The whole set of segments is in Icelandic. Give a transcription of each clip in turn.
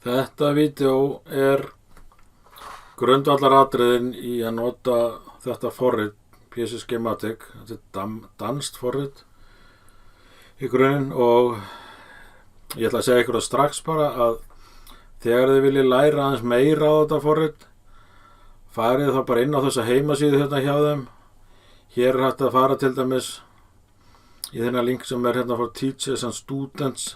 Þetta vídeó grundvallaratriðin í að nota þetta forrit PC Schematic. Þetta danskt forrit í grunninn og ég ætla að segja ykkur það strax bara að þegar þið viljið læra aðeins meira á þetta forrit, farið þá bara inn á þessa heimasíðu hérna hjá þeim. Hér hægt að fara til dæmis í þennan link sem hérna for teachers and students.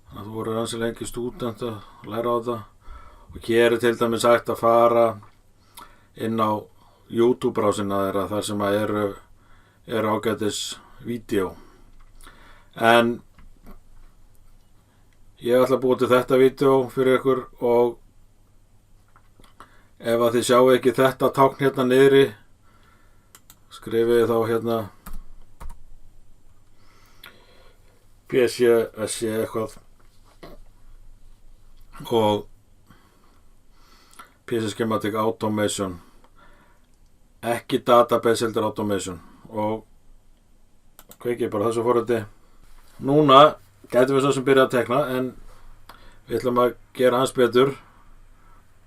Það voru ansi lengi stúdent að læra á þetta og hér til dæmis hægt að fara inn á YouTube-brásina þeirra þar sem að eru ágætis vídeó. En ég ætla að búa til þetta vídeó fyrir ykkur og ef að þið sjáu ekki þetta tákn hérna niðri, skrifið þá hérna PC eitthvað og PC Schematic Automation, ekki database heldur automation, og kveikið bara þessu forriti. Núna gætum við svo sem byrja að tekna, en við ætlum að gera hans betur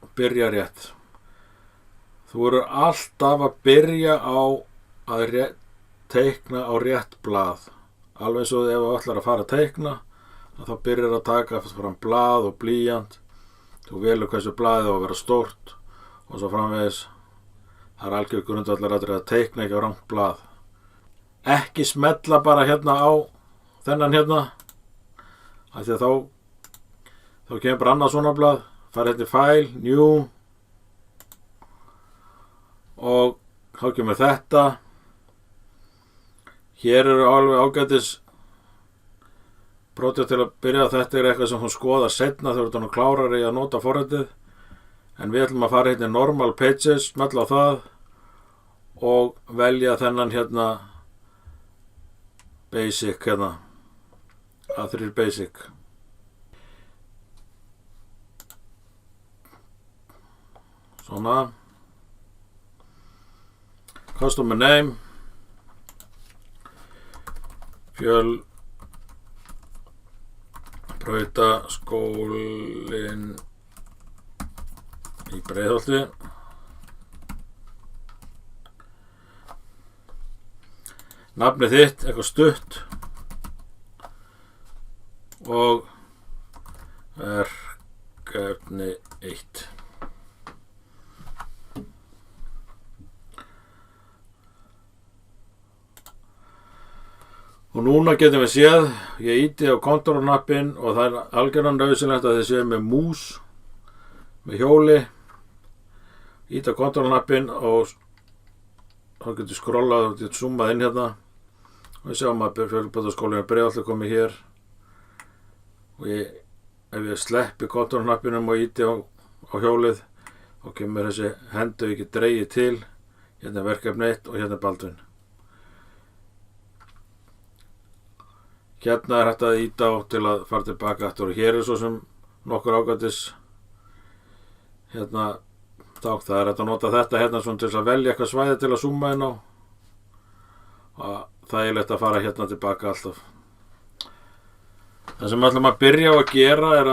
og byrja rétt. Þú eru alltaf að byrja á að teikna á rétt blað, alveg svo ef þú ætlar að fara að teikna þá byrjar að taka fram blað og blýant. Þú velur hversu blaðið á að vera stórt og svo framvegis. Það algjör grundvallaratriði að teikna ekki á rangt blað. Ekki smella bara hérna á þennan hérna, af því að þá kemur bara annað svona blað. Fara hérna í File, New og þá kemur þetta. Hér eru alveg ágætis prótið til að byrja. Þetta eitthvað sem hún skoðar seinna þegar þú klárar í að nota forritið, en við ætlum að fara hérna í Normal Pages, smella á það og velja þennan hérna Basic hérna, A3 Basic. Svona. Customer name, Brautaskólinn í Breiðholti. Nafnið þitt, eitthvað stutt, og verkefni 1. Og núna getum við séð, ég íti á kontrollnappinn og það algjörlega nauðsynlegt að þið séu með mús, með hjóli. Íti á kontrollnappinn og þá getur skrollað og getur zoomað inn hérna. Og við sjáum að Fjölbrautaskólinn í Breiðholti komið hér. Og ef ég sleppi kontrollnappinum og íti á hjólið, þá kemur þessi hendu ekki dregið til. Hérna er verkefni 1 og hérna er Baldvin. Hérna er hægt að íta á til að fara tilbaka aftur og hér er svo sem nokkur ágætis hérna tákn. Það er hægt að nota þetta hérna svona til að velja eitthvað svæði til að zooma inn á. Og það er leitt að fara hérna tilbaka alltaf. Það sem við ætlum að byrja á að gera er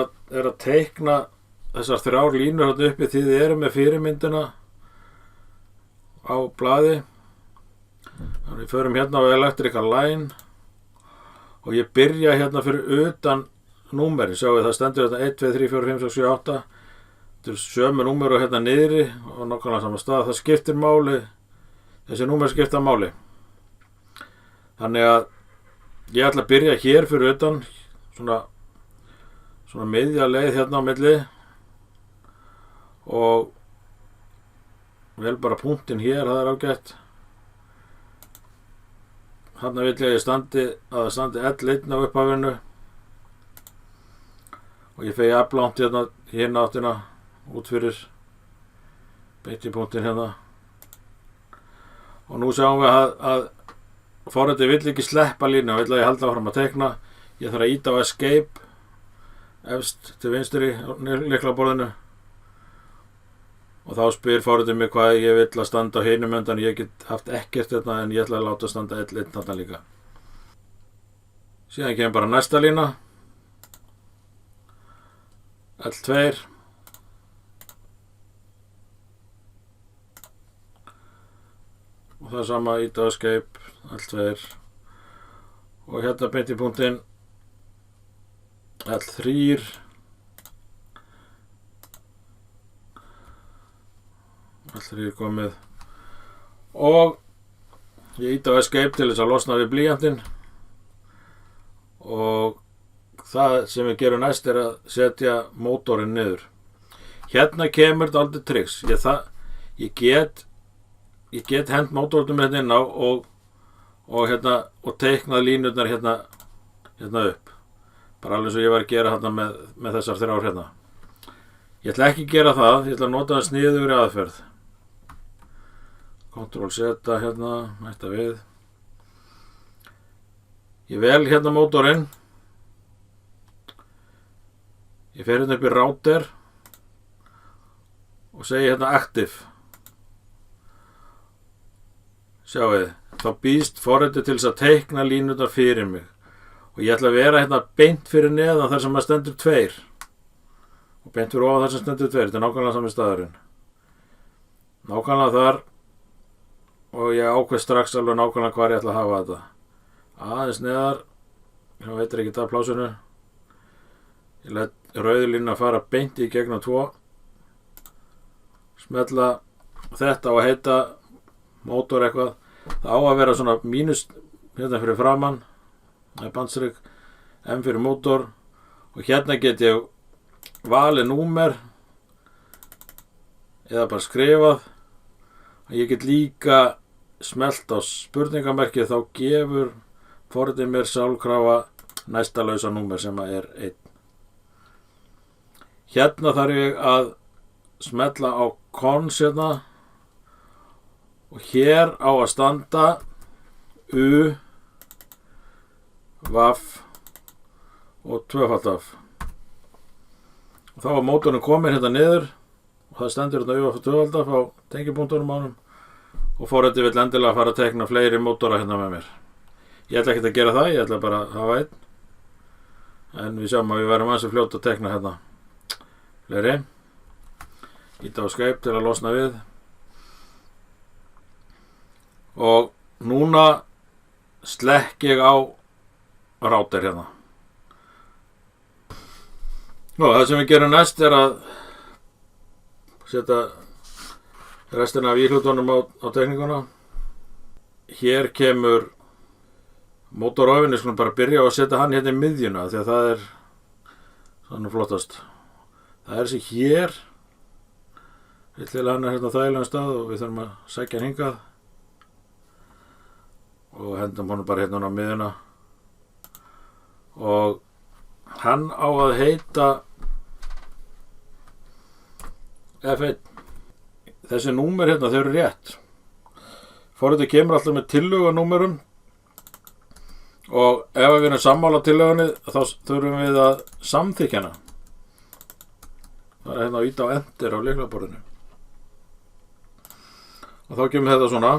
að teikna þessar 3 línur hérna uppi því þið eru með fyrirmyndina á blaði. Þannig við förum hérna á Electrical Line. Og ég byrja hérna fyrir utan númeri. Sjáu það stendur hérna 1, 2, 3, 4, 5, 6, 7, 8. Þetta er sömu númer og hérna niðri og nákvæmlega sama stað. Það skiptir máli. Þessi númer skipta máli. Þannig að ég ætla að byrja hér fyrir utan. Svona miðja leið hérna á milli. Og vel bara punktinn hér, það er ágætt. Þarna vil ég að það standi L1 á upphafinu og ég fegi aflangt hérna áttina út fyrir beitipunktinn hérna. Og nú sjáum við að forritið vill ekki sleppa línu og vill að ég halda áfram að teikna. Ég þarf að íta á Escape efst til vinstri á lyklaborðinu og þá spyr forritið mig hvað ég vill að standa á hinum endan. Ég get haft ekkert hérna en ég ætla að láta standa L1 þarna líka. Síðan kemur bara næsta lína L2 og það sama íta á escape L2 og hérna beint í punktinn L3 L3 komið og ég íta á escape til þess að losna við blýantinn og það sem við gerum næst að setja mótorinn niður. Hérna kemur þetta aldrei tricks. Ég get hent mótornum hérna inn á og teiknað línurnar hérna upp. Bara alveg eins og ég var að gera hérna með þessar 3 hérna. Ég ætla ekki að gera það, ég ætla að nota það sniðugri aðferð. Ctrl Z hérna, hætta við. Ég vel hérna mótorinn. Ég fer hérna upp í router og segi hérna active. Sjáuð, þá býðst forritið til þess að teikna línurnar fyrir mig. Og ég ætla að vera hérna beint fyrir neðan þar sem það stendur 2. Og beint fyrir ofan þar sem stendur 2. Þetta er nákvæmlega sami staðurinn. Nákvæmlega þar. Og ég ákveð strax alveg nákvæmlega hvar ég ætla að hafa þetta. Aðeins neðar. Það veitir ekki það plásinu. Ég let rauðlínu að fara beint í gegnum 2. Smetla þetta á að heita mótor eitthvað. Það á að vera svona mínus hérna fyrir framann. Það er bandstrik. M fyrir mótor. Og hérna get ég valið númer. Eða bara skrifað. Ég get líka smellt á spurningamerkið, þá gefur forritið mér sjálfkrafa næsta lausa númer sem er 1. Hérna þarf ég að smetla á cons hérna og hér á að standa U, vaff og 2-vaff. Og þá var mótorinn komin hérna niður og það stendur hérna U, vaff og 2-vaff á tengipunktunum á honum og forritið vill endilega fara að tekna fleiri mótora hérna með mér. Ég ætla ekki að gera það, ég ætla bara að hafa 1. En við sjáum að við verðum aðeins fljótt að tekna hérna fleiri. Íta á escape til að losna við. Og núna slekk ég á router hérna. Nú, það sem við gerum næst er að setja restina af íhlutunum á tekninguna. Hér kemur mótorofinn, ég skulum bara byrja að setja hann hérna í miðjuna því að það er svona flottast. Það er þessi hér. Villilega hann er hérna á þægilegum stað og við þurfum að sækja hann hingað. Og hendum honum bara hérna á miðjuna. Og hann á að heita F1. Þessi númer hérna, þau eru rétt. Forritið kemur alltaf með tillögunúmerum og ef við erum sammála tillögunni þá þurfum við að samþykkja hana. Það er hérna að íta á enter á lyklaborðinu. Og þá kemur þetta svona.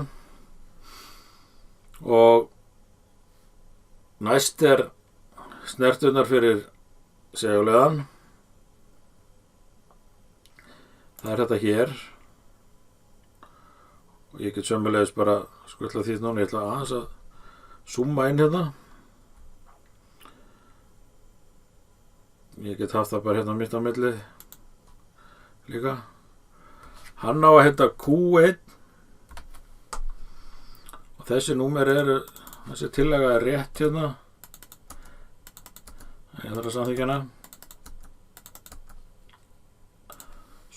Og næst er snerturnar fyrir seguliðan. Það er þetta hér. Og ég get sömulegis bara skutla því núna, ég ætla aðeins að zooma inn hérna. Ég get haft það bara hérna mitt á milli líka. Hann á að heita Q1 og þessi númer þessi tillega er rétt hérna. Ég þarf að samþykkja hana.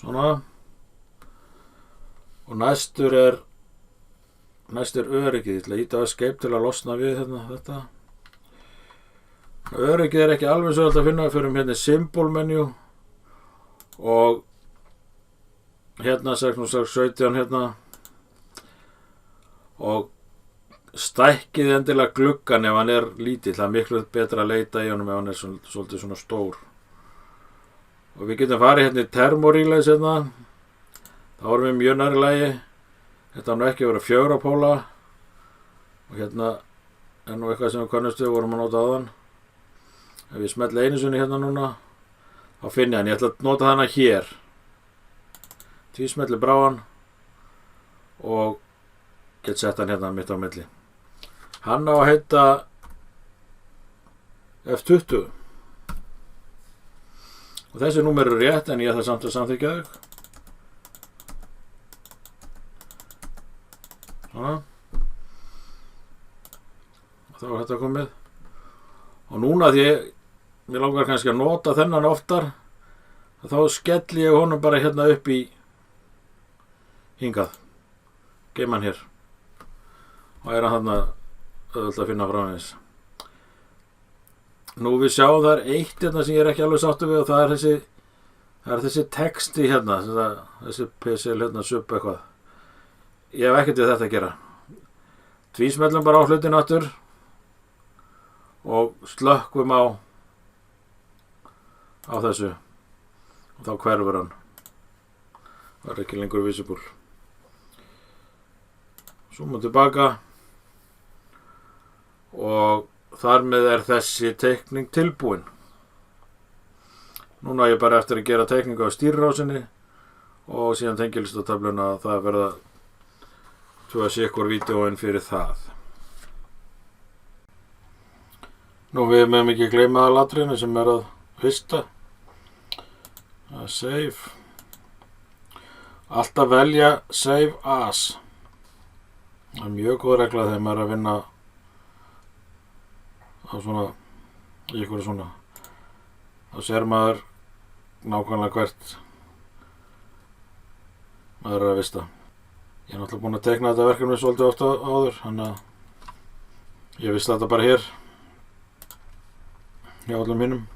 Svona. Og næstur er öryggið. Ég ætla að íta á escape til að losna við hérna, þetta. Öryggið er ekki alveg svo að finna. Við förum hérna í symbol menu og hérna 617 hérna og stækkið endilega gluggan ef hann er lítill. Það er miklu betra að leita í honum ef hann er svolítið svona stór. Og við getum farið hérna í thermorelays hérna. Það vorum við mjög nærri lagi. Þetta var nú ekki að vera 4 póla. Og hérna er nú eitthvað sem við kannustu vorum að nota áðan. Ef við smetla einu sinni hérna núna, þá þá finn ég hann. Ég ætla að nota hana hér. Tvísmelli bráan og get sett hann hérna mitt á milli. Hann á að heita F20 og þessi númer eru rétt en ég ætla samt að samþykkja þau. Svona. Og þá er þetta komið. Og núna því mér langar kannski að nota þennan oftar, þá skelli ég honum bara hérna upp í hingað. Geim hann hér. Og er hann þarna auðvitað að finna frá hans. Nú við sjáum það er eitt hérna sem ég er ekki alveg sáttur við og það er þessi texti hérna, þessi PCL hérna sub eitthvað. Ég hef ekkert við þetta að gera. Tvísmellum bara á hlutin aftur og slökkvum á þessu og þá hverfur hann. Það er ekki lengur visible. Zooma tilbaka og þar með er þessi teikning tilbúin. Núna er ég bara eftir að gera teikningu á stýrirásinni og síðan tengilistatöfluna að það verða 2 sekúr vídeóin fyrir það. Nú við meðum ekki gleyma að latriðinu sem er að fyrsta. Að save. Alltaf velja save as. Það er mjög góð regla þegar maður er að vinna á svona, í ykkur svona. Þá sér maður nákvæmlega hvert maður er að vista. Ég er náttúrulega búinn að teikna þetta verkefni svolítið oft áður, þannig að ég vissi þetta bara hér hjá öllum hinum.